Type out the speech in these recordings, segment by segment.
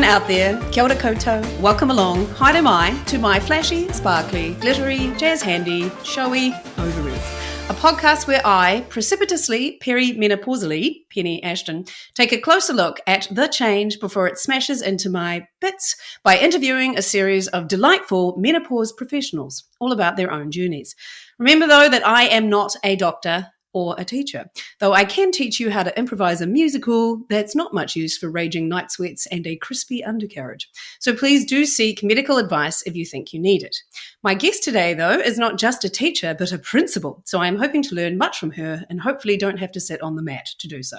out there, kia ora koutou, welcome along, haere mai, to my flashy, sparkly, glittery, jazz handy, showy ovaries. A podcast where I, precipitously, perimenopausally, Penny Ashton, take a closer look at the change before it smashes into my bits by interviewing a series of delightful menopause professionals, all about their own journeys. Remember, though, that I am not a doctor or a teacher, though I can teach you how to improvise a musical that's not much use for raging night sweats and a crispy undercarriage. So please do seek medical advice if you think you need it. My guest today, though, is not just a teacher, but a principal, so I'm hoping to learn much from her and hopefully don't have to sit on the mat to do so.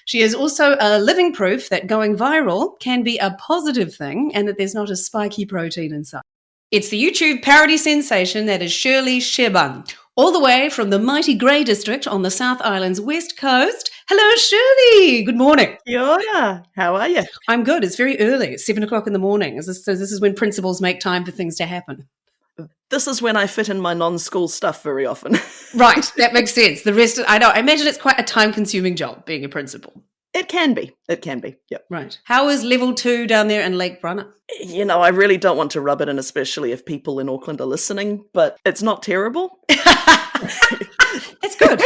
She is also a living proof that going viral can be a positive thing and that there's not a spiky protein inside. It's the YouTube parody sensation that is Shirley Serban, all the way from the mighty Grey District on the South Island's west coast. Hello, Shirley. Good morning. Kia ora. How are you? I'm good. It's very early. It's 7 o'clock in the morning. So this is when principals make time for things to happen. This is when I fit in my non-school stuff very often. Right. That makes sense. The rest, I know. I imagine it's quite a time-consuming job being a principal. It can be. Yep. Right. How is level 2 down there in Lake Brunner? You know, I really don't want to rub it in, especially if people in Auckland are listening, but it's not terrible. That's good.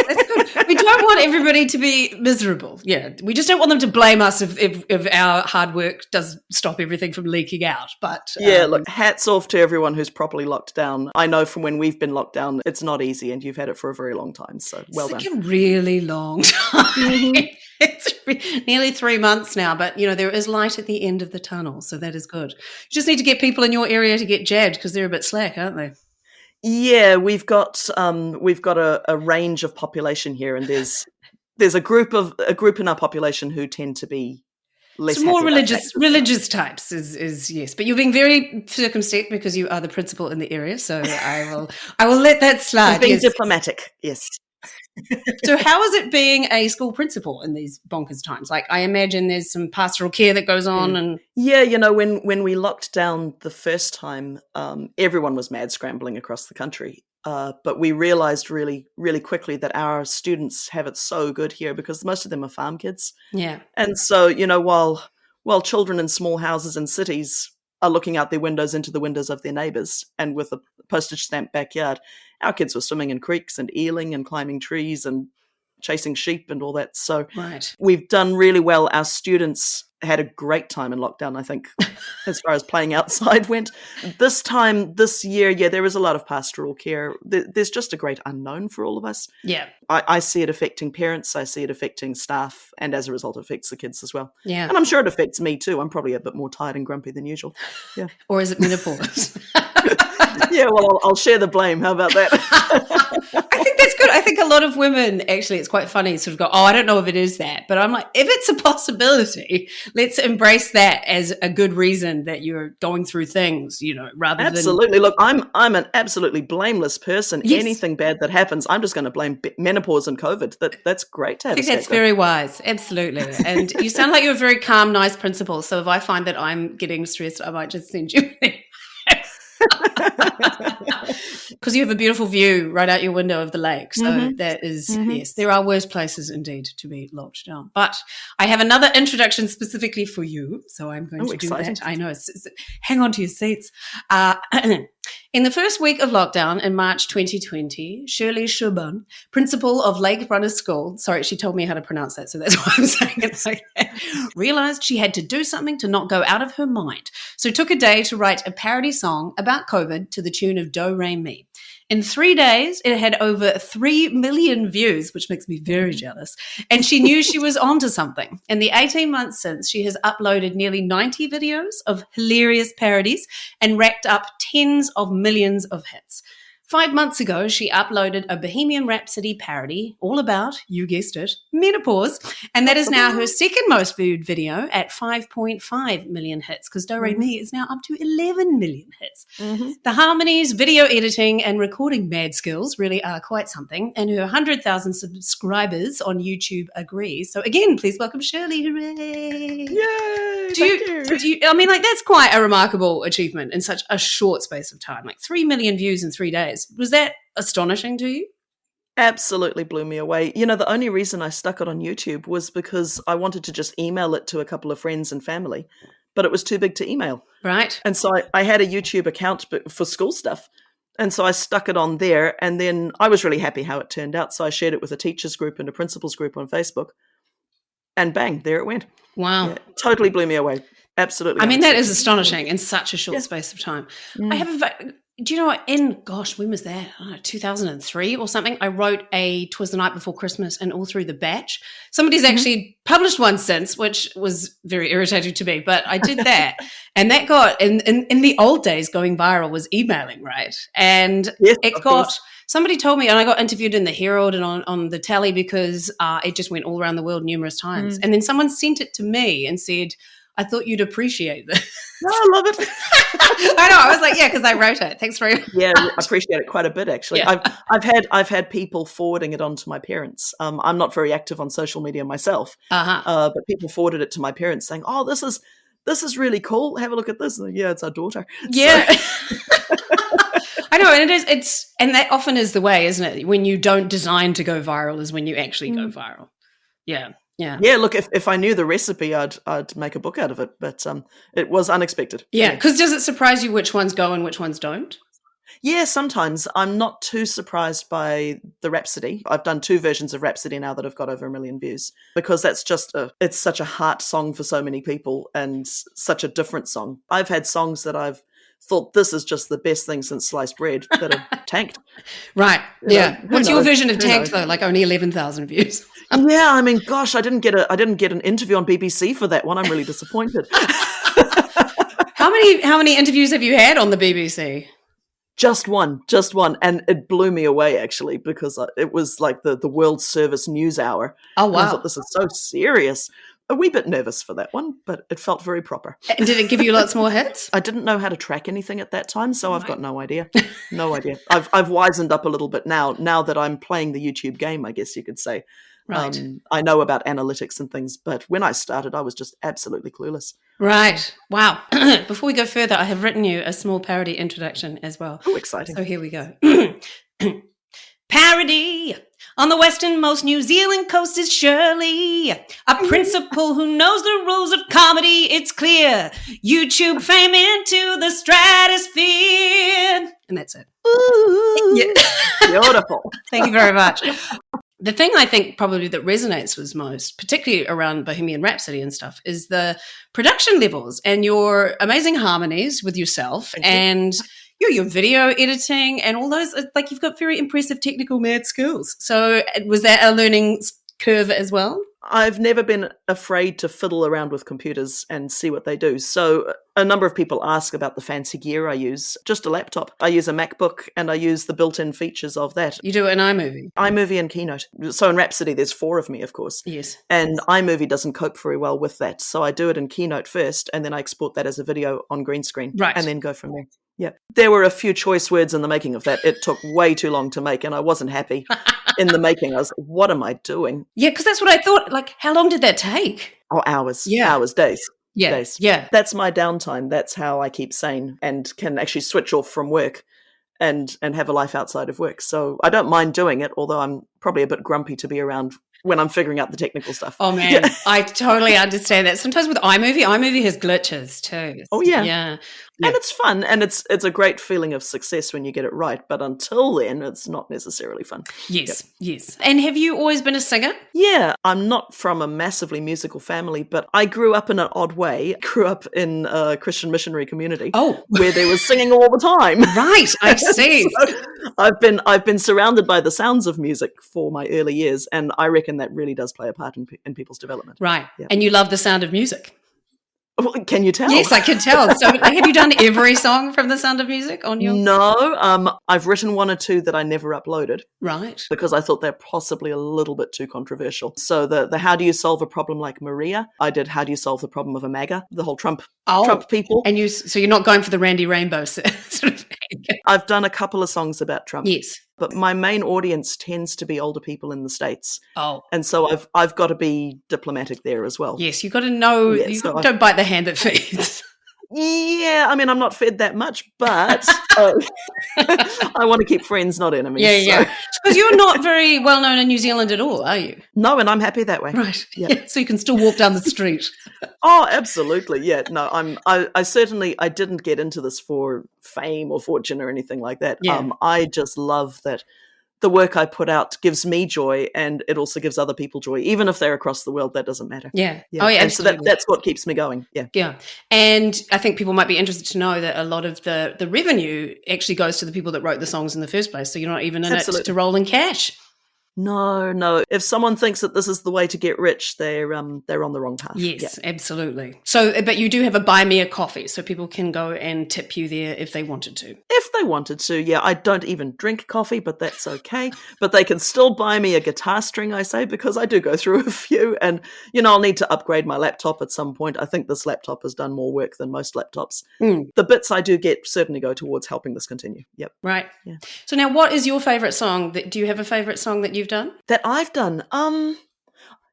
We don't want everybody to be miserable. Yeah. We just don't want them to blame us if our hard work does stop everything from leaking out. But yeah, look, hats off to everyone who's properly locked down. I know from when we've been locked down, it's not easy, and you've had it for a very long time. So well done. It's like a really long time. Mm-hmm. It's nearly 3 months now, but you know there is light at the end of the tunnel, so that is good. You just need to get people in your area to get jabbed because they're a bit slack, aren't they? Yeah, we've got a range of population here, and there's a group in our population who tend to be less. It's more religious types is yes, but you're being very circumspect because you are the principal in the area, so I will let that slide. I'm being diplomatic, yes. So how is it being a school principal in these bonkers times? Like, I imagine there's some pastoral care that goes on. And yeah, you know, when we locked down the first time, everyone was mad scrambling across the country. But we realized really, really quickly that our students have it so good here because most of them are farm kids. Yeah. And so, you know, while children in small houses in cities are looking out their windows into the windows of their neighbours and with a postage stamp backyard, our kids were swimming in creeks and eeling and climbing trees and chasing sheep and all that. So right. We've done really well. Our students had a great time in lockdown, I think, as far as playing outside went. This year, yeah, there is a lot of pastoral care. There's just a great unknown for all of us. Yeah. I see it affecting parents. I see it affecting staff. And as a result, it affects the kids as well. Yeah. And I'm sure it affects me too. I'm probably a bit more tired and grumpy than usual. Yeah. Or is it menopause? Yeah, well, I'll share the blame. How about that? I think that's good. I think a lot of women, actually, it's quite funny, sort of go, I don't know if it is that. But I'm like, if it's a possibility, let's embrace that as a good reason that you're going through things, you know, rather than... Absolutely. Look, I'm an absolutely blameless person. Yes. Anything bad that happens, I'm just going to blame menopause and COVID. That's great to have. I think that's very wise. Absolutely. And you sound like you're a very calm, nice principal. So if I find that I'm getting stressed, I might just send you because you have a beautiful view right out your window of the lake. So that is, yes, there are worse places indeed to be locked down. But I have another introduction specifically for you. So I'm going to do that. I know. Hang on to your seats. In the first week of lockdown in March 2020, Shirley Serban, principal of Lake Brunner School, sorry, she told me how to pronounce that, so that's why I'm saying it like that, realised she had to do something to not go out of her mind. So took a day to write a parody song about COVID to the tune of Do Re Mi. In 3 days, it had over 3 million views, which makes me very jealous. And she knew she was onto something. In the 18 months since, she has uploaded nearly 90 videos of hilarious parodies and racked up tens of millions of hits. 5 months ago, she uploaded a Bohemian Rhapsody parody all about, you guessed it, menopause. And that is now her second most viewed video at 5.5 million hits because Do Re Mi is now up to 11 million hits. The harmonies, video editing and recording mad skills really are quite something. And her 100,000 subscribers on YouTube agree. So again, please welcome Shirley. Hooray! Yay! Do you, I mean, like, that's quite a remarkable achievement in such a short space of time, like 3 million views in 3 days. Was that astonishing to you? Absolutely blew me away. You know, the only reason I stuck it on YouTube was because I wanted to just email it to a couple of friends and family but it was too big to email. Right. And so I had a YouTube account for school stuff. And so I stuck it on there, and then I was really happy how it turned out. So I shared it with a teachers group and a principals group on Facebook, and bang, there it went. Wow. Yeah, totally blew me away. Absolutely. I mean, that is astonishing in such a short space of time. I have do you know what, when was that? I don't know, 2003 or something, I wrote 'Twas the Night Before Christmas and all through the batch. Somebody's actually published one since, which was very irritating to me, but I did that. And that got, in the old days, going viral was emailing, right? And somebody told me, and I got interviewed in the Herald and on the telly because it just went all around the world numerous times. And then someone sent it to me and said, I thought you'd appreciate this. No, I love it. I know. I was like, yeah, because I wrote it. Thanks very much. Yeah, I appreciate it quite a bit, actually. Yeah. I've had people forwarding it on to my parents. I'm not very active on social media myself, but people forwarded it to my parents saying, "Oh, this is really cool. Have a look at this." And, yeah, it's our daughter. Yeah. So. I know, and and that often is the way, isn't it? When you don't design to go viral is when you actually go viral. Yeah. Yeah. Yeah, look, if I knew the recipe, I'd make a book out of it, but it was unexpected. Yeah, because does it surprise you which ones go and which ones don't? Yeah, sometimes. I'm not too surprised by the Rhapsody. I've done 2 versions of Rhapsody now that have got over 1 million views, because that's it's such a heart song for so many people and such a different song. I've had songs that I've thought this is just the best thing since sliced bread that have tanked. Right. Yeah. What's your version of tanked though? Like only 11,000 views. Yeah, I mean, gosh, I didn't get an interview on BBC for that one. I'm really disappointed. How many interviews have you had on the BBC? Just one, and it blew me away actually, because it was like the World Service News Hour. Oh wow! And I thought, this is so serious. A wee bit nervous for that one, but it felt very proper. And did it give you lots more hits? I didn't know how to track anything at that time, so I've got no idea. No idea. I've wisened up a little bit now that I'm playing the YouTube game, I guess you could say. Right. I know about analytics and things, but when I started, I was just absolutely clueless. Right. Wow. Before we go further, I have written you a small parody introduction as well. Oh, exciting. So here we go. Parody. On the westernmost New Zealand coast is Shirley, a principal who knows the rules of comedy, it's clear. YouTube fame into the stratosphere. And that's it. Ooh, yeah. Beautiful. Thank you very much. The thing I think probably that resonates with most, particularly around Bohemian Rhapsody and stuff, is the production levels and your amazing harmonies with yourself and your video editing and all those. Like, you've got very impressive technical mad skills. So was that a learning curve as well? I've never been afraid to fiddle around with computers and see what they do. So a number of people ask about the fancy gear I use. Just a laptop. I use a MacBook and I use the built-in features of that. You do it in iMovie? iMovie and Keynote. So in Rhapsody, there's 4 of me, of course. Yes. And iMovie doesn't cope very well with that. So I do it in Keynote first, and then I export that as a video on green screen. Right. And then go from there. Yeah. There were a few choice words in the making of that. It took way too long to make, and I wasn't happy in the making. I was like, what am I doing? Yeah, because that's what I thought. Like, how long did that take? Oh, hours. Yeah. Hours, days. Yeah. Days. Yeah. That's my downtime. That's how I keep sane and can actually switch off from work and have a life outside of work. So I don't mind doing it, although I'm probably a bit grumpy to be around when I'm figuring out the technical stuff. Oh, man, yeah. I totally understand that. Sometimes with iMovie has glitches too. Oh, yeah. Yeah. And it's fun, and it's a great feeling of success when you get it right. But until then, it's not necessarily fun. Yes, yes. And have you always been a singer? Yeah, I'm not from a massively musical family, but I grew up in an odd way. I grew up in a Christian missionary community where there was singing all the time. Right, I see. So I've been surrounded by the sounds of music for my early years, and I reckon that really does play a part in people's development. Right, yeah. And you love the sound of music. Can you tell? Yes, I can tell. So have you done every song from The Sound of Music on your... No, I've written 1 or 2 that I never uploaded. Right. Because I thought they're possibly a little bit too controversial. So the How Do You Solve a Problem Like Maria? I did How Do You Solve the Problem of a MAGA? The whole Trump people. And so you're not going for the Randy Rainbow sort of thing. I've done a couple of songs about Trump. Yes. But my main audience tends to be older people in the States. Oh. And so I've got to be diplomatic there as well. Yes, you've got to know, don't bite the hand that feeds. Yeah, I mean, I'm not fed that much, but I want to keep friends, not enemies. Yeah. Because you're not very well known in New Zealand at all, are you? No, and I'm happy that way. Right. Yeah. So you can still walk down the street. Oh, absolutely. Yeah. No, I certainly, I didn't get into this for fame or fortune or anything like that. Yeah. I just love that the work I put out gives me joy, and it also gives other people joy, even if they're across the world. That doesn't matter. Yeah. Yeah. Oh, yeah. And absolutely. so that's what keeps me going. Yeah. Yeah. And I think people might be interested to know that a lot of the revenue actually goes to the people that wrote the songs in the first place. So you're not even in it to roll in cash. No. If someone thinks that this is the way to get rich, they're on the wrong path. Yes, absolutely. So, but you do have a buy me a coffee, so people can go and tip you there if they wanted to. If they wanted to, yeah. I don't even drink coffee, but that's okay. But they can still buy me a guitar string, I say, because I do go through a few, and I'll need to upgrade my laptop at some point. I think this laptop has done more work than most laptops. The bits I do get certainly go towards helping this continue. Yep. Right. Yeah. So now, what is your favorite song? Do you have a favorite song that you've done? That I've done?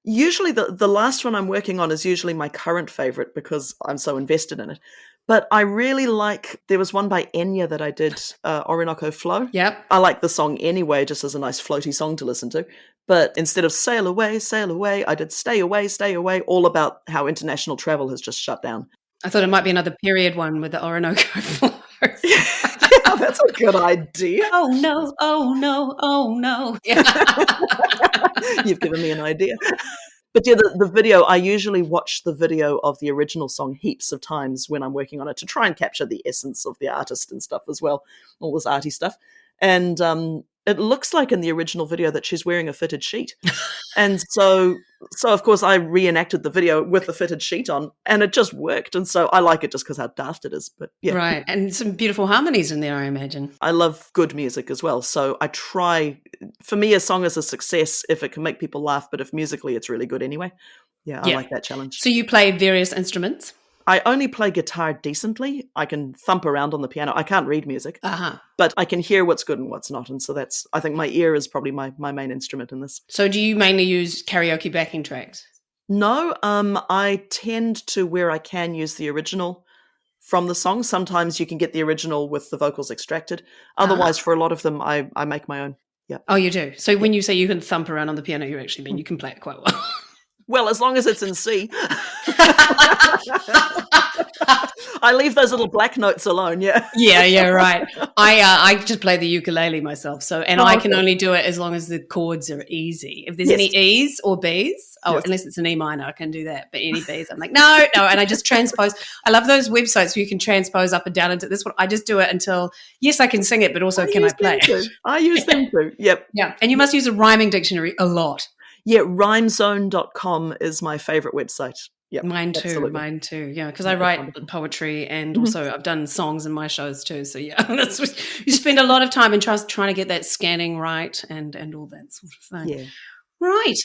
Usually the last one I'm working on is usually my current favorite because I'm so invested in it. But I really like, there was one by Enya that I did, Orinoco Flow. Yep. I like the song anyway, just as a nice floaty song to listen to. But instead of sail away, I did stay away, all about how international travel has just shut down. I thought it might be another period one with the Orinoco Flow. Yeah, that's a good idea. Oh no. Yeah. You've given me an idea. But yeah, the video, I usually watch the video of the original song heaps of times when I'm working on it to try and capture the essence of the artist and stuff as well, all this arty stuff. And it looks like in the original video that she's wearing a fitted sheet. And so of course I reenacted the video with the fitted sheet on, and it just worked. And so I like it just because how daft it is. But yeah. Right. And some beautiful harmonies in there, I imagine. I love good music as well. So I try, for me, a song is a success if it can make people laugh, but if musically it's really good anyway. Yeah, I like that challenge. So you play various instruments? I only play guitar decently. I can thump around on the piano. I can't read music, but I can hear what's good and what's not. And so I think my ear is probably my main instrument in this. So do you mainly use karaoke backing tracks? No, I tend to, where I can, use the original from the song. Sometimes you can get the original with the vocals extracted. Otherwise, for a lot of them, I make my own. Yeah. Oh, you do? So when you say you can thump around on the piano, you actually mean you can play it quite well. Well, as long as it's in C. I leave those little black notes alone, yeah. Yeah, right. I just play the ukulele myself, I can only do it as long as the chords are easy. If there's any E's or B's, unless it's an E minor, I can do that. But any B's, I'm like, no, and I just transpose. I love those websites where you can transpose up and down into this one. I just do it until, yes, I can sing it, but also can I play it? I use them too, yep. Yeah, and you must use a rhyming dictionary a lot. Yeah, rhymezone.com is my favorite website. Yep, mine too. Yeah, because I write poetry and also I've done songs in my shows too. So yeah, you spend a lot of time in trying to get that scanning right and all that sort of thing. Yeah. Right.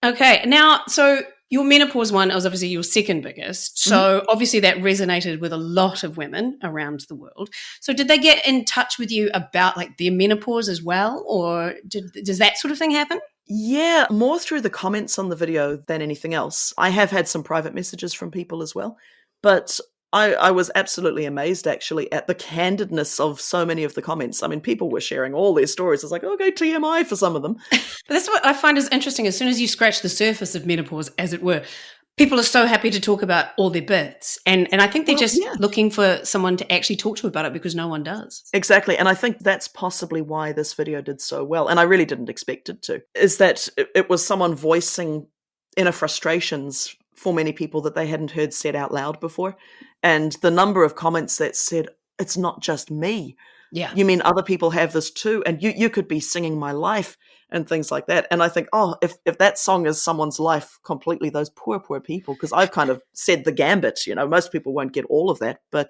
Okay. Now, so your menopause one was obviously your second biggest. So obviously that resonated with a lot of women around the world. So did they get in touch with you about like their menopause as well, or does that sort of thing happen? Yeah, more through the comments on the video than anything else. I have had some private messages from people as well, but I was absolutely amazed actually at the candidness of so many of the comments. I mean, people were sharing all their stories. It's like, okay, TMI for some of them. But that's what I find is interesting. As soon as you scratch the surface of menopause, as it were, people are so happy to talk about all their bits. And I think they're looking for someone to actually talk to about it because no one does. Exactly. And I think that's possibly why this video did so well. And I really didn't expect it to, is that it was someone voicing inner frustrations for many people that they hadn't heard said out loud before. And the number of comments that said, it's not just me. Yeah. You mean other people have this too? And you could be singing my life and things like that. And I think, if that song is someone's life completely, those poor people, because I've kind of said the gambit, most people won't get all of that, but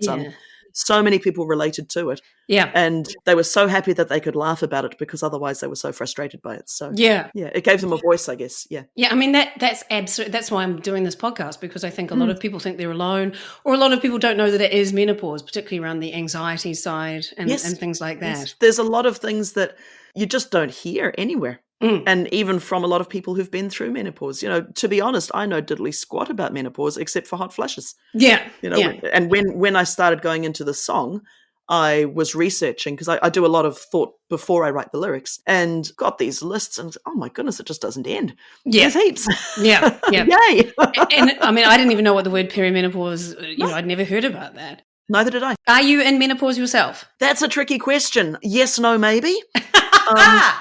so many people related to it. Yeah. And they were so happy that they could laugh about it because otherwise they were so frustrated by it. So yeah, it gave them a voice, I guess. Yeah. Yeah. I mean, that's absolutely, that's why I'm doing this podcast, because I think a lot of people think they're alone, or a lot of people don't know that it is menopause, particularly around the anxiety side and things like that. Yes. There's a lot of things that you just don't hear anywhere. And even from a lot of people who've been through menopause. To be honest, I know diddly squat about menopause except for hot flushes. Yeah. And when I started going into the song, I was researching, because I do a lot of thought before I write the lyrics, and got these lists, and oh my goodness, it just doesn't end. Yeah. There's heaps. Yeah. Yay. And I mean, I didn't even know what the word perimenopause, I'd never heard about that. Neither did I. Are you in menopause yourself? That's a tricky question. Yes, no, maybe.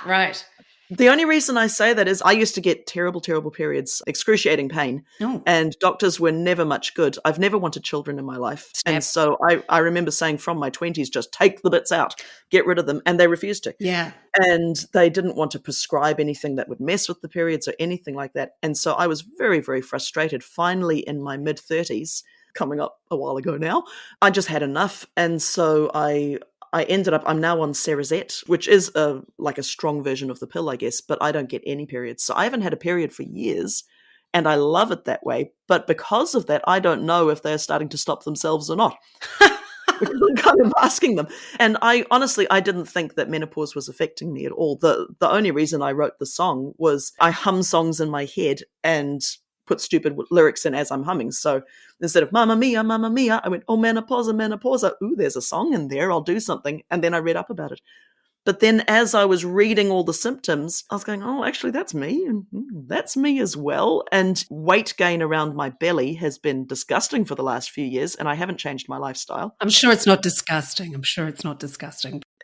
Right. The only reason I say that is I used to get terrible, terrible periods, excruciating pain, and doctors were never much good. I've never wanted children in my life. And so I remember saying from my 20s, just take the bits out, get rid of them, and they refused to. Yeah. And they didn't want to prescribe anything that would mess with the periods or anything like that. And so I was very, very frustrated. Finally, in my mid-30s, coming up a while ago now, I just had enough. And so I ended up, I'm now on Cerazette, which is like a strong version of the pill, I guess, but I don't get any periods. So I haven't had a period for years, and I love it that way. But because of that, I don't know if they're starting to stop themselves or not. Because I'm kind of asking them. And I didn't think that menopause was affecting me at all. The only reason I wrote the song was I hum songs in my head and put stupid lyrics in as I'm humming. So instead of Mamma Mia, I went, oh, menopause, menopause. Ooh, there's a song in there. I'll do something. And then I read up about it. But then as I was reading all the symptoms, I was going, oh, actually, that's me. And that's me as well. And weight gain around my belly has been disgusting for the last few years, and I haven't changed my lifestyle. I'm sure it's not disgusting.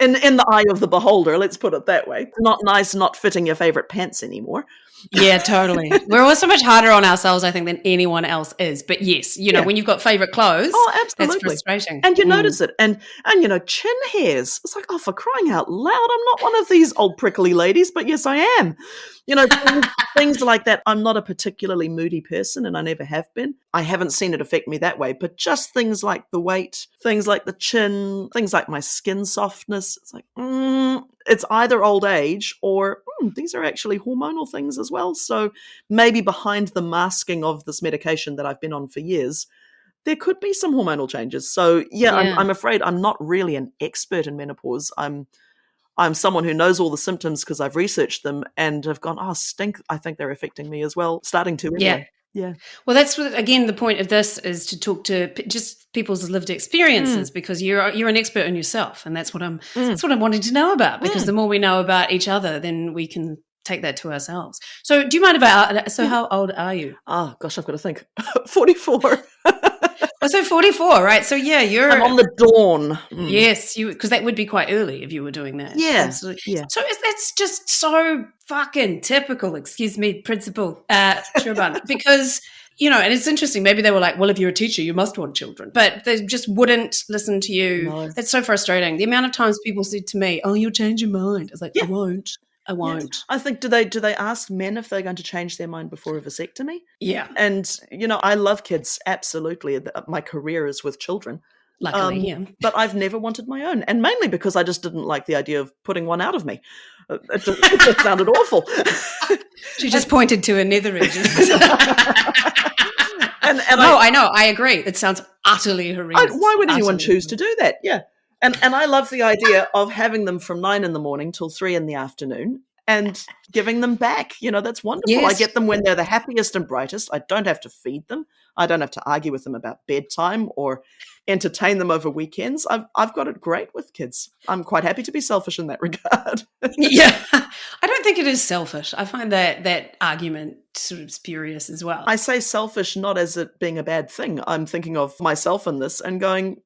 In the eye of the beholder, let's put it that way. It's not nice not fitting your favorite pants anymore. Yeah, totally. We're all so much harder on ourselves, I think, than anyone else is. But yes, when you've got favorite clothes, absolutely. that's frustrating. And you notice it. And chin hairs. It's like, oh, for crying out loud, I'm not one of these old prickly ladies, but yes, I am. Things like that. I'm not a particularly moody person, and I never have been. I haven't seen it affect me that way, but just things like the weight, things like the chin, things like my skin softness. It's like, it's either old age or these are actually hormonal things as well. So maybe behind the masking of this medication that I've been on for years, there could be some hormonal changes. So I'm afraid I'm not really an expert in menopause. I'm someone who knows all the symptoms because I've researched them and have gone, oh, stink, I think they're affecting me as well. Starting to anyway. Yeah. Well, that's again, the point of this is to talk to just people's lived experiences, because you're an expert in yourself, and that's what I'm wanting to know about. Because the more we know about each other, then we can take that to ourselves. So, do you mind how old are you? Oh gosh, I've got to think. 44. Oh, so 44, right? So I'm on the dawn. Yes, because that would be quite early if you were doing that. Yeah, absolutely. Yeah. So that's just so fucking typical. Excuse me, Principal Serban, because and it's interesting. Maybe they were like, "Well, if you're a teacher, you must want children," but they just wouldn't listen to you. No. That's so frustrating. The amount of times people said to me, "Oh, you'll change your mind." I was like, "I won't." Yeah. I think, do they ask men if they're going to change their mind before a vasectomy? Yeah. And, I love kids, absolutely. My career is with children. Luckily, yeah. But I've never wanted my own. And mainly because I just didn't like the idea of putting one out of me. It just sounded awful. She just pointed to a nether region. and I know. I agree. It sounds utterly horrendous. Why would anyone choose to do that? Yeah. And I love the idea of having them from 9 a.m. till 3 p.m. and giving them back. That's wonderful. Yes. I get them when they're the happiest and brightest. I don't have to feed them. I don't have to argue with them about bedtime or entertain them over weekends. I've got it great with kids. I'm quite happy to be selfish in that regard. Yeah. I don't think it is selfish. I find that argument sort of spurious as well. I say selfish not as it being a bad thing. I'm thinking of myself in this and going,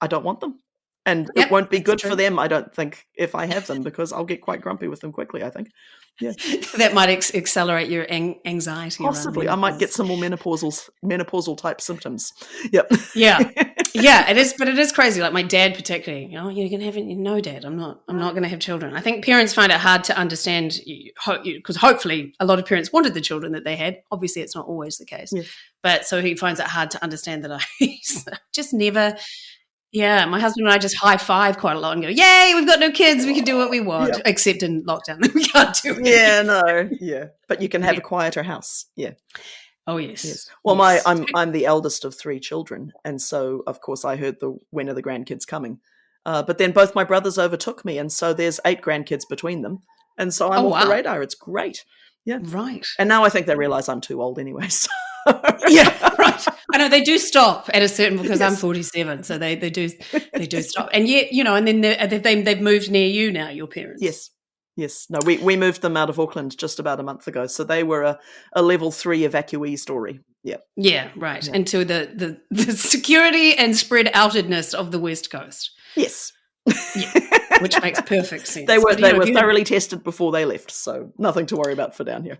I don't want them. And it won't be good for them, I don't think, if I have them, because I'll get quite grumpy with them quickly, I think. Yeah. That might accelerate your anxiety. Possibly. I might get some more menopausal type symptoms. Yep. Yeah. Yeah, it is, but it is crazy. Like my dad particularly, you're going to have no, Dad, I'm not going to have children. I think parents find it hard to understand, because hopefully a lot of parents wanted the children that they had. Obviously it's not always the case. Yeah. But so he finds it hard to understand that I just never... Yeah, my husband and I just high five quite a lot and go, yay, we've got no kids, we can do what we want, except in lockdown, we can't do it. Yeah, no, yeah. But you can have a quieter house, yeah. Oh, yes. Well, I'm the eldest of 3 children, and so, of course, I heard when are the grandkids coming. But then both my brothers overtook me, and so there's 8 grandkids between them. And so I'm off the radar. It's great. Yeah. Right. And now I think they realize I'm too old anyway. So. Yeah, right. I know they do stop at a certain, because I'm 47, so they do stop. And yet, and then they've moved near you now, your parents. Yes. No, we moved them out of Auckland just about a month ago. So they were a level 3 evacuee story. Yeah. Yeah, right. Yeah. Into the security and spread outedness of the West Coast. Yes. Yeah, which makes perfect sense. They were thoroughly tested before they left, so nothing to worry about for down here.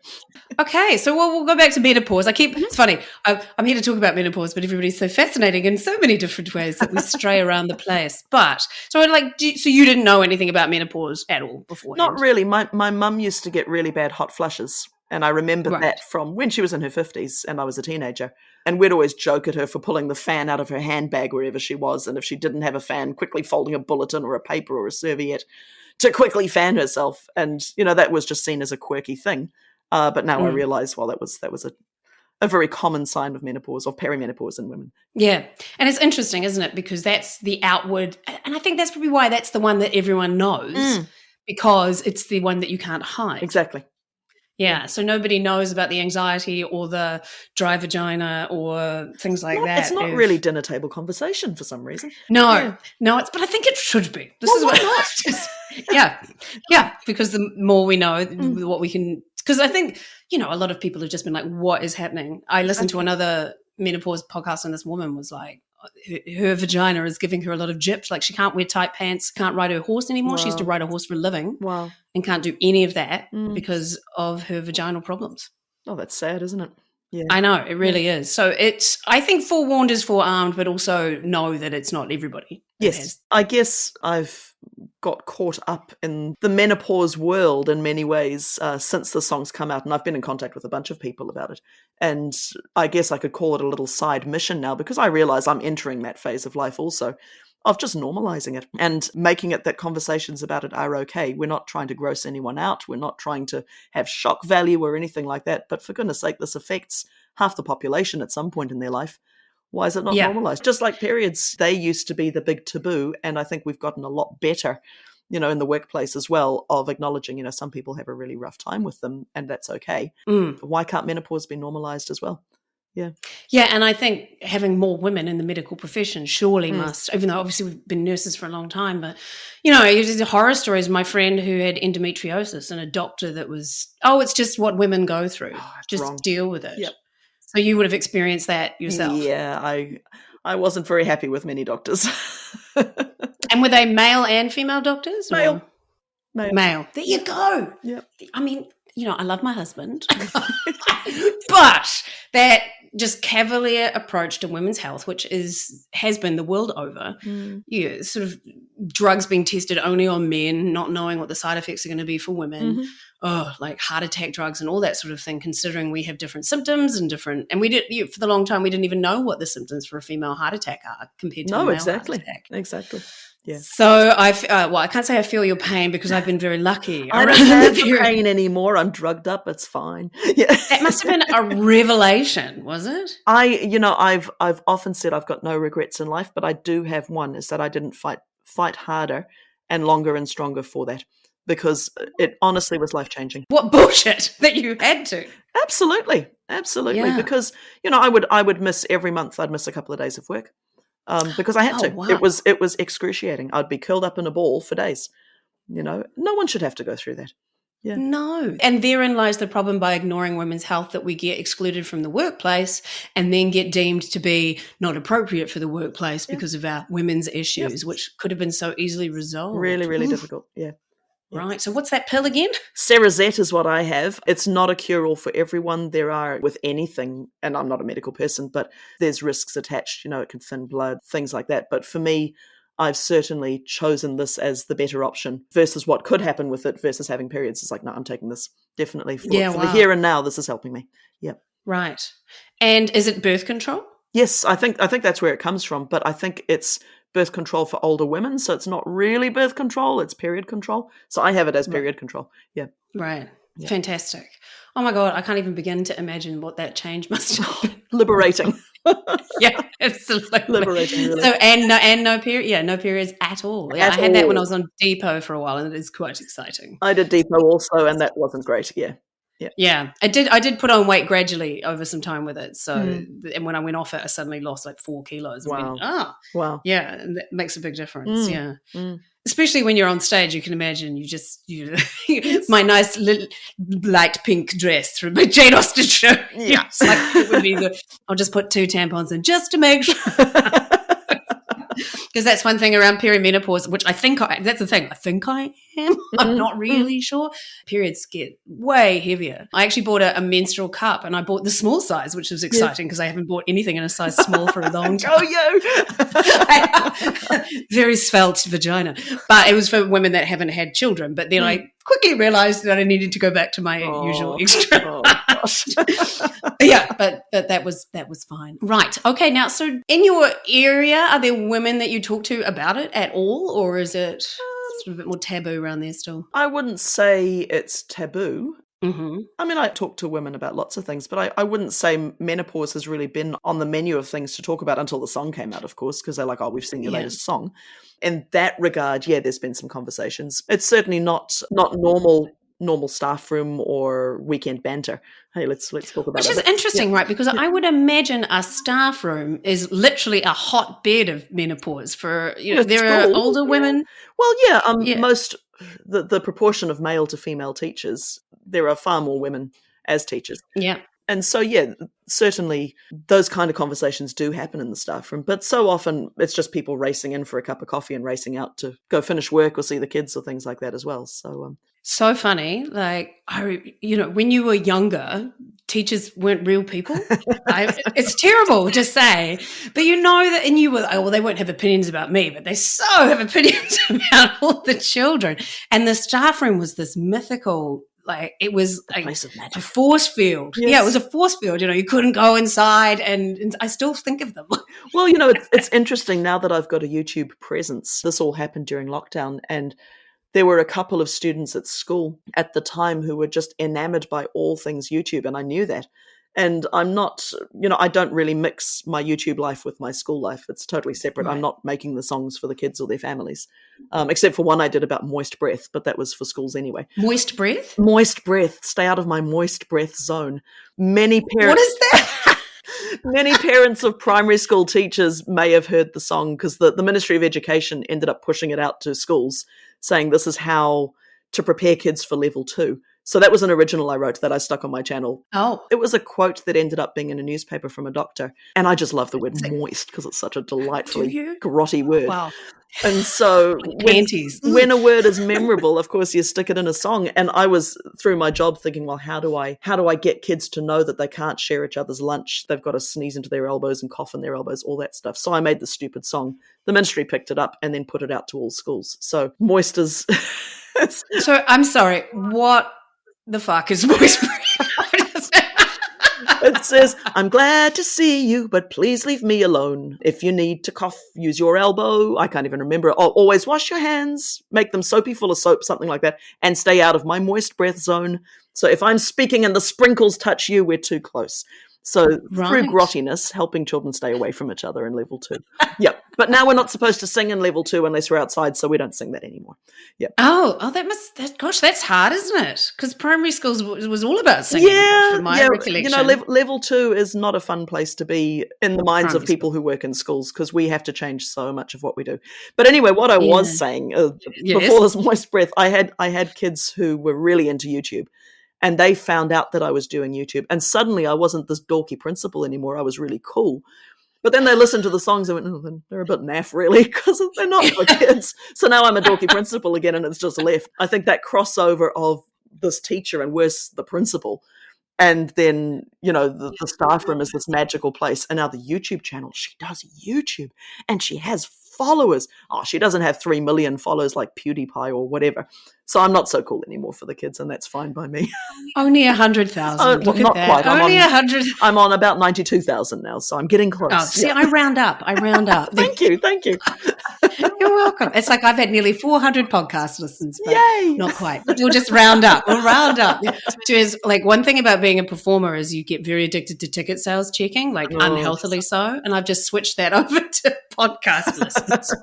Okay, so we'll go back to menopause. It's funny, I'm here to talk about menopause, but everybody's so fascinating in so many different ways that we stray around the place. But, so you didn't know anything about menopause at all beforehand? Not really. My mum used to get really bad hot flushes, and I remember that from when she was in her 50s and I was a teenager. And we'd always joke at her for pulling the fan out of her handbag wherever she was, and if she didn't have a fan, quickly folding a bulletin or a paper or a serviette to quickly fan herself. And, that was just seen as a quirky thing. But now I realise, that was a very common sign of menopause or perimenopause in women. Yeah. And it's interesting, isn't it? Because that's the outward, and I think that's probably why that's the one that everyone knows, because it's the one that you can't hide. Exactly. Yeah, so nobody knows about the anxiety or the dry vagina or things like that. It's not really dinner table conversation for some reason. No, but I think it should be. Yeah, because the more we know, what we can. Because I think a lot of people have just been like, "What is happening?" I listened to another menopause podcast, and this woman was like, her vagina is giving her a lot of gypped. Like, she can't wear tight pants, can't ride her horse anymore. Wow. She used to ride a horse for a living. Wow. And can't do any of that because of her vaginal problems. Oh, that's sad, isn't it? Yeah. I know, it really is. So I think forewarned is forearmed, but also know that it's not everybody. Yes. I guess I've got caught up in the menopause world in many ways since the song's come out, and I've been in contact with a bunch of people about it. And I guess I could call it a little side mission now, because I realize I'm entering that phase of life also, of just normalizing it and making it that conversations about it are okay. We're not trying to gross anyone out. We're not trying to have shock value or anything like that. But for goodness sake, this affects half the population at some point in their life. Why is it not normalized? Just like periods, they used to be the big taboo. And I think we've gotten a lot better, in the workplace as well, of acknowledging, some people have a really rough time with them, and that's okay. But why can't menopause be normalized as well? Yeah. Yeah, and I think having more women in the medical profession surely must, even though obviously we've been nurses for a long time, but, there's horror stories. My friend who had endometriosis and a doctor that was, it's just what women go through. Just wrong. Deal with it. Yep. So you would have experienced that yourself. Yeah, I wasn't very happy with many doctors. And were they male and female doctors? Male. There you go. Yep. I mean, I love my husband, but that just cavalier approach to women's health, which has been the world over, sort of drugs being tested only on men, not knowing what the side effects are going to be for women, like heart attack drugs and all that sort of thing, considering we have different symptoms and we did, for the long time, we didn't even know what the symptoms for a female heart attack are compared to a male heart attack. Exactly. Yeah. So I can't say I feel your pain because I've been very lucky. I don't have the pain anymore. I'm drugged up. It's fine. Yeah. That must have been a revelation, was it? I've often said I've got no regrets in life, but I do have one, is that I didn't fight harder and longer and stronger for that, because it honestly was life-changing. What bullshit that you had to. Absolutely. Yeah. Because, I would miss every month. I'd miss a couple of days of work. Because I had to. Wow. It was excruciating. I'd be curled up in a ball for days. No one should have to go through that. Yeah. No. And therein lies the problem by ignoring women's health, that we get excluded from the workplace and then get deemed to be not appropriate for the workplace because of our women's issues, which could have been so easily resolved. Really, really difficult. Yeah. Right. So what's that pill again? Cerazette is what I have. It's not a cure-all for everyone. There are, with anything, and I'm not a medical person, but there's risks attached. It can thin blood, things like that. But for me, I've certainly chosen this as the better option versus what could happen with it versus having periods. It's like, no, I'm taking this definitely for the here and now. This is helping me. Yeah. Right. And is it birth control? Yes, I think that's where it comes from. But I think it's birth control for older women. So it's not really birth control. It's period control. So I have it as period control. Yeah. Right. Yeah. Fantastic. Oh my God. I can't even begin to imagine what that change must have been. Liberating. Yeah, absolutely. Liberating, really. So and no period, no periods at all. Yeah, I had that when I was on Depot for a while, and it is quite exciting. I did Depot also, and that wasn't great. Yeah. Yeah, I did put on weight gradually over some time with it. So, and when I went off it, I suddenly lost like 4 kilos. And Wow. Wow. Yeah, and that makes a big difference. Yeah. Especially when you're on stage, you can imagine yes. My nice little light pink dress from my Jane Austen show. Yeah. It's like, it would be I'll just put 2 tampons in just to make sure. Because that's one thing around perimenopause, which that's the thing. I think I am. I'm not really sure. Periods get way heavier. I actually bought a menstrual cup, and I bought the small size, which was exciting because I haven't bought anything in a size small for a long time. Very svelte vagina. But it was for women that haven't had children. But then I quickly realized that I needed to go back to my usual extra. Yeah, but that was fine. Right. Okay. Now, so in your area, are there women that you talk to about it at all, or is it sort of a bit more taboo around there still? I wouldn't say it's taboo. Mm-hmm. I mean, I talk to women about lots of things, but I wouldn't say menopause has really been on the menu of things to talk about until the song came out, of course, because they're like, oh, we've seen your latest song. In that regard, yeah, there's been some conversations. It's certainly not normal staff room or weekend banter. Hey, let's talk about it. Which is interesting, right? Because I would imagine a staff room is literally a hotbed of menopause for, there are older women. Well, most, the proportion of male to female teachers, there are far more women as teachers. Yeah. And so, yeah, certainly those kind of conversations do happen in the staff room. But so often it's just people racing in for a cup of coffee and racing out to go finish work or see the kids or things like that as well. So funny. Like, when you were younger, teachers weren't real people. It's terrible to say. But that, and you were, they won't have opinions about me, but they so have opinions about all the children. And the staff room was this mythical, like, it was like a force field. Yes. Yeah, it was a force field. You couldn't go inside, and I still think of them. Well, it's interesting now that I've got a YouTube presence. This all happened during lockdown, and there were a couple of students at school at the time who were just enamored by all things YouTube, and I knew that. And I'm not, I don't really mix my YouTube life with my school life. It's totally separate. Right. I'm not making the songs for the kids or their families, except for one I did about moist breath, but that was for schools anyway. Moist breath? Moist breath. Stay out of my moist breath zone. Many parents. What is that? Many parents of primary school teachers may have heard the song because the Ministry of Education ended up pushing it out to schools, saying this is how to prepare kids for level 2. So that was an original I wrote that I stuck on my channel. Oh. It was a quote that ended up being in a newspaper from a doctor. And I just love the word moist because it's such a delightfully grotty word. Wow. And so when a word is memorable, of course, you stick it in a song. And I was through my job thinking, well, how do I get kids to know that they can't share each other's lunch? They've got to sneeze into their elbows and cough in their elbows, all that stuff. So I made the stupid song. The ministry picked it up and then put it out to all schools. So moist is... So I'm sorry, what the fuck is moist breath? It says, I'm glad to see you, but please leave me alone. If you need to cough, use your elbow. I can't even remember it. Always wash your hands, make them soapy full of soap, something like that, and stay out of my moist breath zone. So if I'm speaking and the sprinkles touch you, we're too close. So through grottiness, helping children stay away from each other in level 2. Yep. But now we're not supposed to sing in level 2 unless we're outside, so we don't sing that anymore. Yep. Oh, that's hard, isn't it? Because primary schools was all about singing. From my recollection. Level 2 is not a fun place to be in the minds of people who work in schools because we have to change so much of what we do. But anyway, what I was saying before this moist breath, I had kids who were really into YouTube. And they found out that I was doing YouTube. And suddenly I wasn't this dorky principal anymore. I was really cool. But then they listened to the songs and went, oh, they're a bit naff, really, because they're not for kids. So now I'm a dorky principal again, and it's just left. I think that crossover of this teacher and worse, the principal, and then, the staff room is this magical place. And now the YouTube channel, she does YouTube, and she has followers. Oh, she doesn't have 3 million followers like PewDiePie or whatever. So I'm not so cool anymore for the kids, and that's fine by me. Only 100,000. Look not at that. quite. Only 100. I'm on about 92,000 now, so I'm getting close. Oh, see, I round up. Thank you. You're welcome. It's like I've had nearly 400 podcast listens, but Yay! not quite. But we'll just round up. We'll round up. Just like one thing about being a performer is you get very addicted to ticket sales checking, like unhealthily so. And I've just switched that over to podcast listens.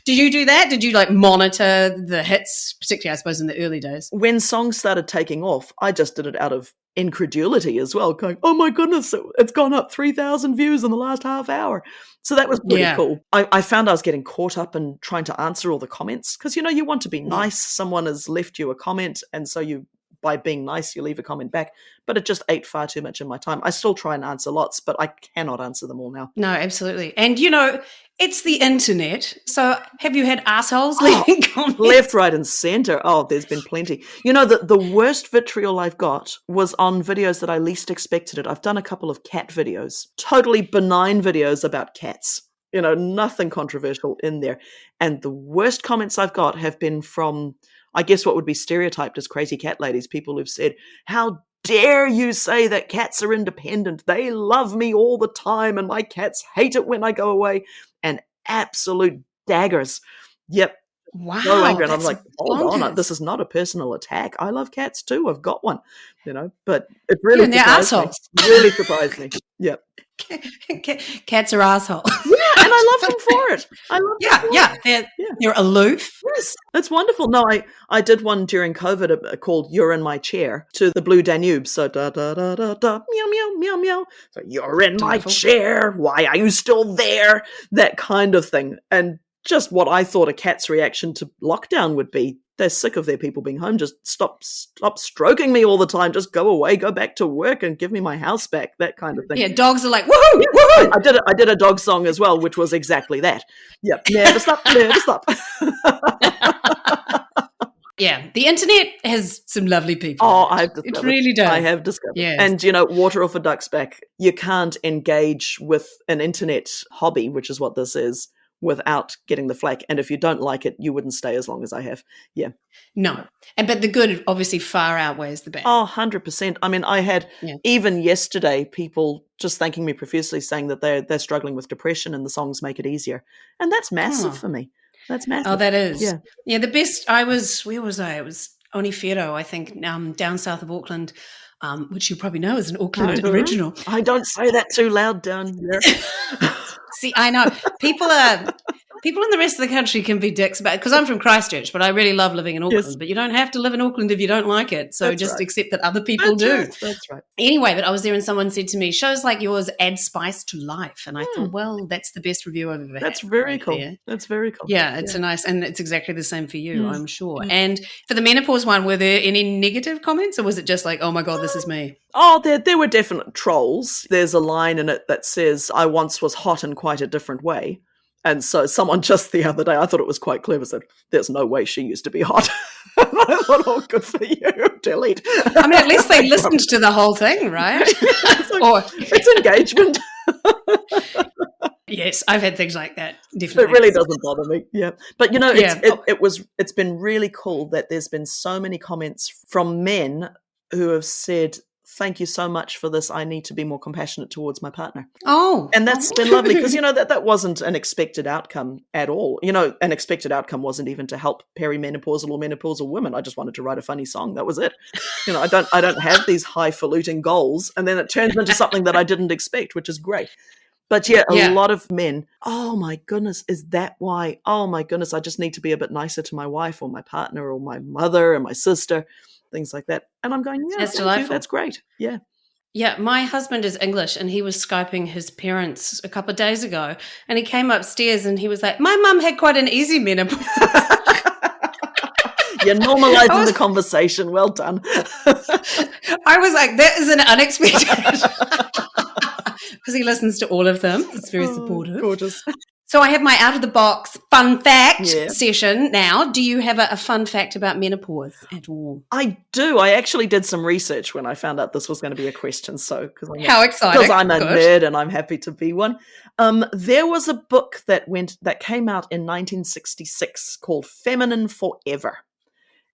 Did you do that? Did you like monitor the hits, particularly I suppose in the early days? When songs started taking off, I just did it out of incredulity as well, going, oh my goodness, it's gone up 3,000 views in the last half hour. So that was pretty cool. I found I was getting caught up in trying to answer all the comments because, you want to be nice. Someone has left you a comment, and so by being nice, you leave a comment back. But it just ate far too much of my time. I still try and answer lots, but I cannot answer them all now. No, absolutely. And, it's the internet. So have you had assholes leaving comments? Left, right, and center. Oh, there's been plenty. The worst vitriol I've got was on videos that I least expected it. I've done a couple of cat videos, totally benign videos about cats. Nothing controversial in there. And the worst comments I've got have been from, I guess what would be stereotyped as crazy cat ladies, people who've said, how dare you say that cats are independent? They love me all the time and my cats hate it when I go away. And absolute daggers. Yep. Wow. So angry. And I'm like, hold on, this is not a personal attack. I love cats too. I've got one, but it really surprised me. Really surprised me. Yep. Cats are assholes. Yeah, and I love them for it. I love them. They're aloof. Yes, that's wonderful. No, I did one during COVID called "You're in My Chair" to the Blue Danube. So da da da da da meow meow meow meow. So you're in my chair. Why are you still there? That kind of thing, and just what I thought a cat's reaction to lockdown would be. They're sick of their people being home. Just stop stroking me all the time. Just go away, go back to work and give me my house back, that kind of thing. Yeah, dogs are like, woohoo, woohoo. I did a dog song as well, which was exactly that. Yep, never stop, never stop. Yeah, the internet has some lovely people. Oh, I've discovered. It really does. I have discovered. Yes. And, water off a duck's back. You can't engage with an internet hobby, which is what this is, without getting the flack. And if you don't like it, you wouldn't stay as long as I have. Yeah. No. But the good obviously far outweighs the bad. Oh, 100%. I mean, I had even yesterday people just thanking me profusely saying that they're struggling with depression and the songs make it easier. And that's massive for me. That's massive. Oh, that is. Yeah. Yeah, the best, where was I? It was Onifero, I think, down south of Auckland, which you probably know is an Auckland original. I don't say that too loud down here. See, I know. People in the rest of the country can be dicks about it, because I'm from Christchurch, but I really love living in Auckland. Yes. But you don't have to live in Auckland if you don't like it. So just accept that other people do. Right. That's right. Anyway, but I was there and someone said to me, shows like yours add spice to life. And I thought, well, that's the best review I've ever had. That's very cool. There. That's very cool. Yeah, it's a nice, and it's exactly the same for you, I'm sure. And for the menopause one, were there any negative comments, or was it just like, oh my God, this is me? Oh, there were definite trolls. There's a line in it that says, I once was hot in quite a different way. And so someone just the other day, I thought it was quite clever, said, there's no way she used to be hot. And I thought, oh, good for you. Delete. I mean, at least they listened to the whole thing, right? It's engagement. Yes, I've had things like that. Definitely. It really doesn't bother me. Yeah. But, it's been really cool that there's been so many comments from men who have said, thank you so much for this. I need to be more compassionate towards my partner. Oh. And that's been lovely because, that wasn't an expected outcome at all. An expected outcome wasn't even to help perimenopausal or menopausal women. I just wanted to write a funny song. That was it. I don't have these highfalutin goals. And then it turns into something that I didn't expect, which is great. But a lot of men, oh my goodness, is that why? Oh my goodness, I just need to be a bit nicer to my wife or my partner or my mother and my sister. Things like that. And I'm going, that's delightful. That's great. Yeah. Yeah, my husband is English and he was Skyping his parents a couple of days ago and he came upstairs and he was like, my mum had quite an easy menopause. You're normalizing the conversation. Well done. I was like, that is an unexpected. Because he listens to all of them. It's very supportive. Gorgeous. So I have my out-of-the-box fun fact session now. Do you have a fun fact about menopause at all? I do. I actually did some research when I found out this was going to be a question. So, how exciting! Because I'm a nerd and I'm happy to be one. There was a book that came out in 1966 called "Feminine Forever,"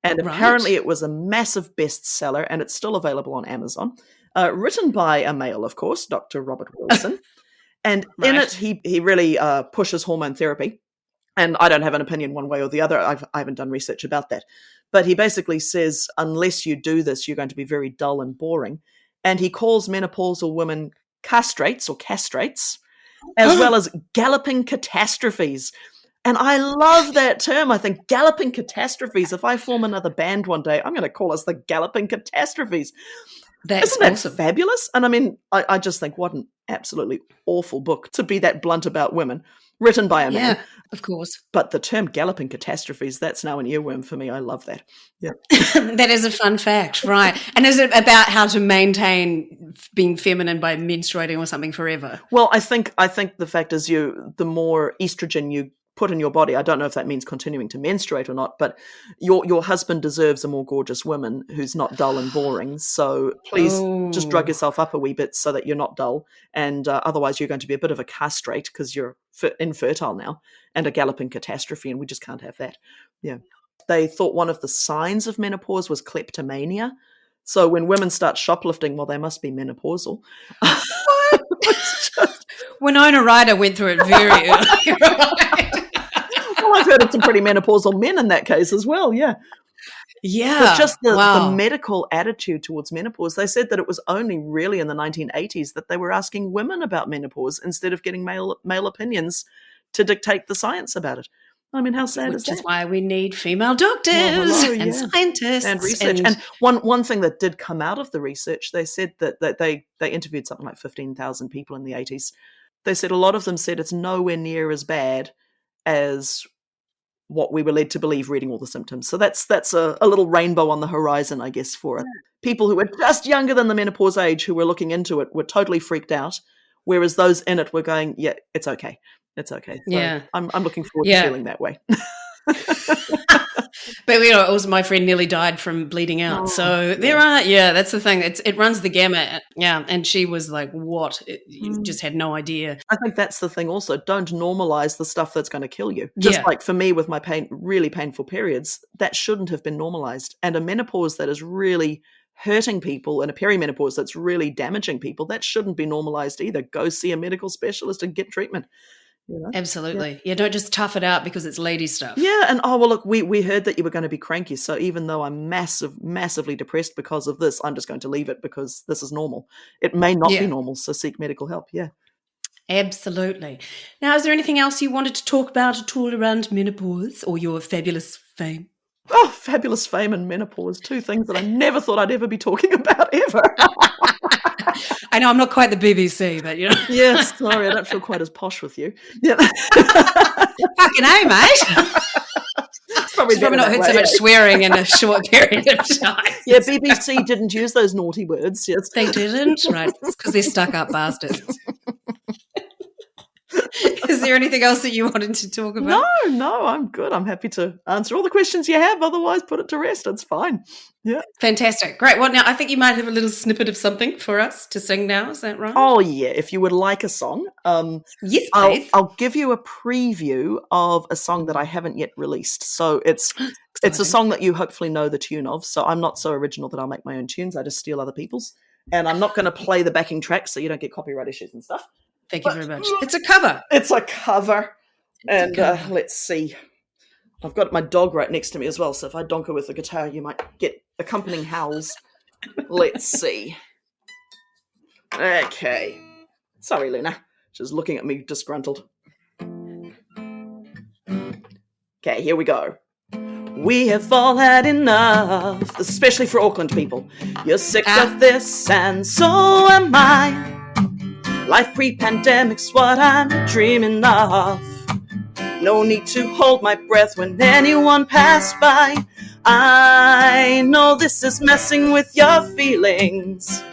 And apparently it was a massive bestseller, and it's still available on Amazon. Written by a male, of course, Dr. Robert Wilson. And in it, he really pushes hormone therapy. And I don't have an opinion one way or the other. I haven't done research about that. But he basically says, unless you do this, you're going to be very dull and boring. And he calls menopausal women castrates, as well as galloping catastrophes. And I love that term. I think galloping catastrophes. If I form another band one day, I'm going to call us the Galloping Catastrophes. Isn't that awesome? Fabulous? And I mean, I just think what an absolutely awful book to be that blunt about women, written by a man. Yeah, of course. But the term galloping catastrophes, that's now an earworm for me. I love that. Yeah. That is a fun fact, right? And is it about how to maintain being feminine by menstruating or something forever? Well, I think the fact is the more estrogen you put in your body, I don't know if that means continuing to menstruate or not, but your husband deserves a more gorgeous woman who's not dull and boring. So please just drug yourself up a wee bit so that you're not dull, and otherwise you're going to be a bit of a castrate because you're infertile now, and a galloping catastrophe, and we just can't have that. Yeah. They thought one of the signs of menopause was kleptomania. So when women start shoplifting, well, they must be menopausal. Winona Ryder went through it very early, right? Well, I've heard of some pretty menopausal men in that case as well, yeah. Yeah. But just the medical attitude towards menopause, they said that it was only really in the 1980s that they were asking women about menopause instead of getting male opinions to dictate the science about it. I mean, how sad is that? Which is why we need female doctors and scientists. And research. And one thing that did come out of the research, they said that they interviewed something like 15,000 people in the 80s. They said a lot of them said it's nowhere near as bad as what we were led to believe reading all the symptoms. So that's a little rainbow on the horizon, I guess, for it. People who were just younger than the menopause age who were looking into it were totally freaked out, whereas those in it were going, yeah, it's okay. It's okay. So yeah. I'm looking forward to feeling that way. But also my friend nearly died from bleeding out. So that's the thing. It runs the gamut. Yeah. And she was like, what? You just had no idea. I think that's the thing also. Don't normalize the stuff that's going to kill you. Just like for me with my really painful periods, that shouldn't have been normalized. And a menopause that is really hurting people and a perimenopause that's really damaging people, that shouldn't be normalized either. Go see a medical specialist and get treatment. You know? Absolutely. Yeah, don't just tough it out because it's lady stuff. Yeah, and look, we heard that you were going to be cranky, so even though I'm massively depressed because of this, I'm just going to leave it because this is normal. It may not be normal, so seek medical help, yeah. Absolutely. Now, is there anything else you wanted to talk about at all around menopause or your fabulous fame? Oh, fabulous fame and menopause, two things that I never thought I'd ever be talking about, ever. I know I'm not quite the BBC, but you know. Yes, sorry, I don't feel quite as posh with you. Yeah. Fucking A, mate. Probably not heard so much swearing in a short period of time. Yeah, BBC didn't use those naughty words. Yes, they didn't. Right, because they're stuck-up bastards. Is there anything else that you wanted to talk about? No, I'm good. I'm happy to answer all the questions you have. Otherwise, put it to rest. It's fine. Yeah. Fantastic. Great. Well, now I think you might have a little snippet of something for us to sing now. Is that right? Oh, yeah. If you would like a song. Yes, please. I'll give you a preview of a song that I haven't yet released. So it's a song that you hopefully know the tune of. So I'm not so original that I'll make my own tunes. I just steal other people's. And I'm not going to play the backing track so you don't get copyright issues and stuff. Thank you very much. It's a cover. It's a cover. And let's see. I've got my dog right next to me as well, so if I donker with the guitar, you might get accompanying howls. Let's see. Okay. Sorry, Luna. She's looking at me disgruntled. Okay, here we go. We have all had enough, especially for Auckland people. You're sick of this, and so am I. Life pre-pandemic's what I'm dreaming of. No need to hold my breath when anyone passed by. I know this is messing with your feelings.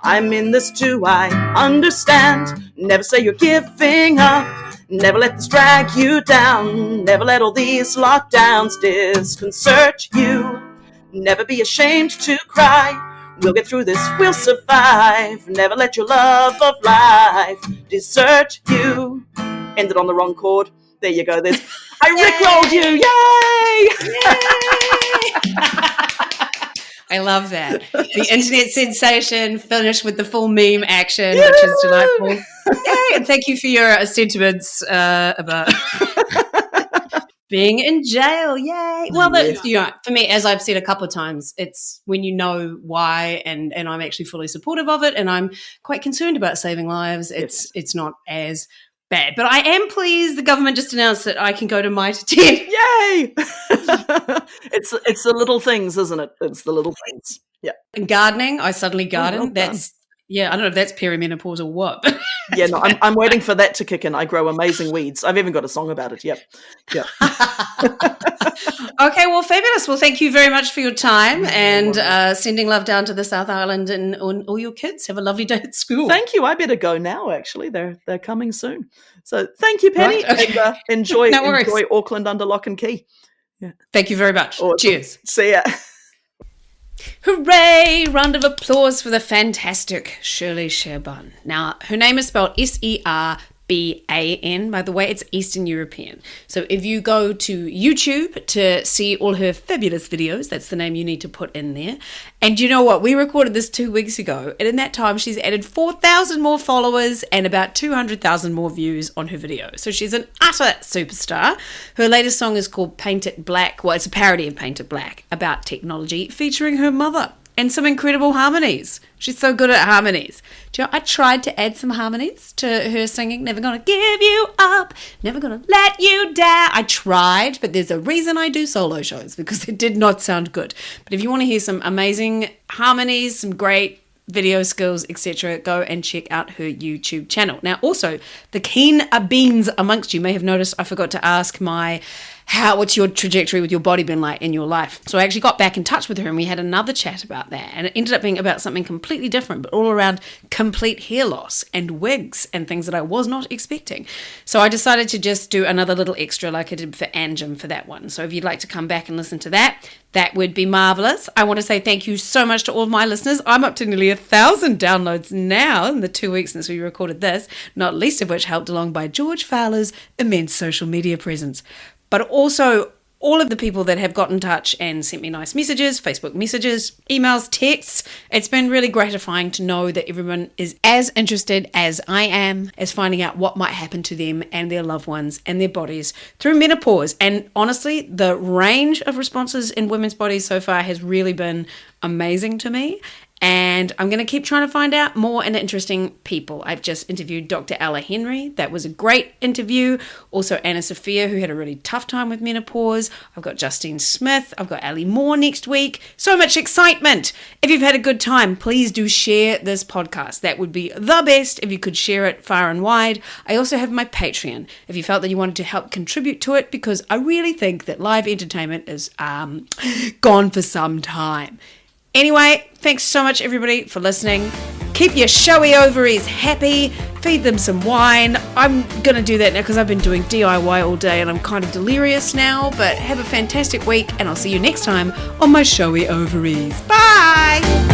I'm in this too, I understand. Never say you're giving up. Never let this drag you down. Never let all these lockdowns disconcert you. Never be ashamed to cry. We'll get through this, we'll survive. Never let your love of life desert you. Ended on the wrong chord. There you go. I rickrolled you. Yay! Yay! I love that. The internet sensation finished with the full meme action, which is delightful. Yay! And thank you for your sentiments about being in jail. Yay! Well, for me, as I've said a couple of times, it's when you know why, and I'm actually fully supportive of it, and I'm quite concerned about saving lives. It's not as bad, but I am pleased the government just announced that I can go to My to 10. Yay! It's the little things, isn't it? It's the little things. Yeah. And gardening, I suddenly garden. Well That's I don't know if that's perimenopause or what. Yeah, no, I'm waiting for that to kick in. I grow amazing weeds. I've even got a song about it. Yep. Okay, well, fabulous. Well, thank you very much for your time and sending love down to the South Island and all your kids. Have a lovely day at school. Thank you. I better go now, actually. They're coming soon. So thank you, Penny. Right, okay. And enjoy Auckland under lock and key. Yeah. Thank you very much. Awesome. Cheers. See ya. Hooray! Round of applause for the fantastic Shirley Serban. Now, her name is spelled Serban, by the way. It's Eastern European. So if you go to YouTube to see all her fabulous videos, that's the name you need to put in there. And you know what? We recorded this 2 weeks ago, and in that time, she's added 4,000 more followers and about 200,000 more views on her video. So she's an utter superstar. Her latest song is called Paint It Black. Well, it's a parody of Paint It Black about technology, featuring her mother. And some incredible harmonies. She's so good at harmonies. Do you know, I tried to add some harmonies to her singing, Never Gonna Give You Up, Never Gonna Let You Down. I tried, but there's a reason I do solo shows, because it did not sound good. But if you want to hear some amazing harmonies, some great video skills, etc., go and check out her YouTube channel. Now, also, the keen beans amongst you may have noticed I forgot to ask what's your trajectory with your body been like in your life? So I actually got back in touch with her and we had another chat about that. And it ended up being about something completely different, but all around complete hair loss and wigs and things that I was not expecting. So I decided to just do another little extra like I did for Anjum for that one. So if you'd like to come back and listen to that, that would be marvelous. I want to say thank you so much to all of my listeners. I'm up to nearly 1,000 downloads now in the 2 weeks since we recorded this, not least of which helped along by George Fowler's immense social media presence. But also all of the people that have got in touch and sent me nice messages, Facebook messages, emails, texts. It's been really gratifying to know that everyone is as interested as I am as finding out what might happen to them and their loved ones and their bodies through menopause. And honestly, the range of responses in women's bodies so far has really been amazing to me. And I'm going to keep trying to find out more and interesting people. I've just interviewed Dr. Ella Henry. That was a great interview. Also Anna Sophia, who had a really tough time with menopause. I've got Justine Smith. I've got Ali Moore next week. So much excitement. If you've had a good time, please do share this podcast. That would be the best if you could share it far and wide. I also have my Patreon if you felt that you wanted to help contribute to it, because I really think that live entertainment is gone for some time. Anyway, thanks so much, everybody, for listening. Keep your showy ovaries happy. Feed them some wine. I'm going to do that now because I've been doing DIY all day and I'm kind of delirious now. But have a fantastic week and I'll see you next time on my showy ovaries. Bye!